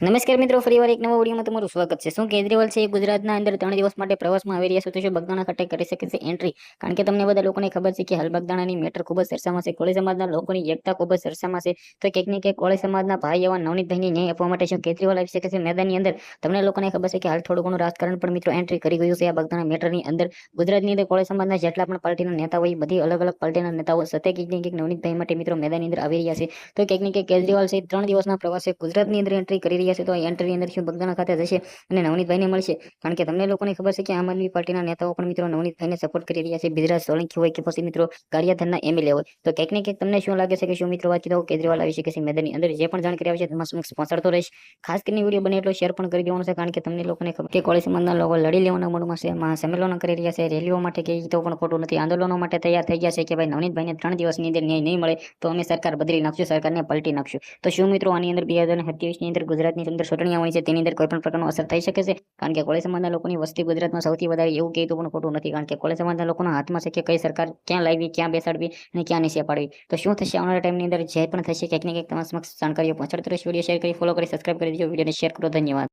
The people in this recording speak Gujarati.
નમસ્કાર મિત્રો, ફરીવાર એક નવા વિડીયોમાં તમારું સ્વાગત છે। શું કેજરીવાલ છે ગુજરાતના અંદર 3 દિવસ માટે પ્રવાસમાં આવી રહ્યા છે, તો શું બગદાણા ખાતે કરી શકે છે એન્ટ્રી? કારણ કે તમને બધા લોકોને ખબર છે કે હાલ બગદાણાની મેટર ખૂબ જ ચર્ચામાં છે। કોળી સમાજના લોકોની એકતા ખૂબ જ ચર્ચામાં છે। તો ક્યાંક ને ક્યાંક કોળી સમાજના ભાઈ એવા નવનીતભાઈને ન્યાય આપવા માટે શું કેજરીવાલ આવી શકે છે મેદાનની અંદર? તમને લોકોને ખબર છે કે હાલ થોડું ઘણું રાજકારણ પણ મિત્રો એન્ટ્રી કરી ગયું છે આ બગદાણા મેટરની અંદર। ગુજરાતની અંદર કોળી સમાજના જેટલા પણ પાર્ટીના નેતા હોય, બધી અલગ અલગ પાર્ટીના નેતાઓ સતત ક્યાંક ને ક્યાંક નવનીતભાઈ માટે મિત્રો મેદાનની અંદર આવી રહ્યા છે। તો ક્યાંક ને ક્યાંક કેજરીવાલ છે 3 દિવસના પ્રવાસે ગુજરાતની અંદર એન્ટ્રી કરી રહ્યા છે। તો આ એન્ટ્રી અંદર શું બગદાણા ખાતે જશે અને નવનીતભાઈને મળશે? કારણ કે તમને લોકોને ખબર છે કે આમ આદમી પાર્ટીના નેતાઓ પણ મિત્રો નવનીતભાઈને સપોર્ટ કરી રહ્યા છે। બિજરાજ સોલંકી હોય કે પછી મિત્રો ગારિયાધારના એમએલએ હોય, તો ક્યાંક ને ક્યાંક તમને શું લાગે છે કે શું મિત્રો વાતચીતો કેજરીવાલ આવી શકે છે મેદાનની અંદર? જે પણ જાણકારી આવી છે તમારા સમક્ષ પહોંચાડતો રહીશ। ખાસ કરીને વિડીયો બને એટલો શેર પણ કરી દેવાનો છે, કારણ કે તમને લોકોને ખબર કે કોળી સમાજના લોકો લડી લેવાના મૂડમાં છે, સંમેલનો કરી રહ્યા છે, રેલીઓ માટે કે તો પણ ખોટું નથી, આંદોલનો માટે તૈયાર થઈ ગયા છે કે ભાઈ નવનીતભાઈને 3 દિવસની અંદર ન્યાય નહીં મળે તો અમે સરકાર બદલી નાખશું, સરકારને પલટી નાખશું। તો શું મિત્રો આની અંદર 2027ની અંદર ગુજરાતની અંદર ચૂંટણી આવવાની છે, તેની અંદર કોઈ પણ પ્રકારનો અસર થઈ શકે છે? કારણ કે કોળી સમાજના લોકોની વસ્તી ગુજરાતમાં સૌથી વધારે એવું કહે તો પણ ખોટું નથી, કારણ કે કોળી સમાજના લોકોના હાથમાં છે કે કઈ સરકાર ક્યાં લાવી, ક્યાં બેસાડવી અને ક્યાં નીચે પાડવી। તો શું થશે આવનારા ટાઈમની અંદર? જે પણ થશે ક્યાંક ને ક્યાંક તમારા સમક્ષ જાણકારીઓ પહોંચાડતો રહીશ। વિડીયો શેર કરી, ફોલો કરી, સબસ્ક્રાઇબ કરી દેજો, વિડીયોને શેર કરો। ધન્યવાદ।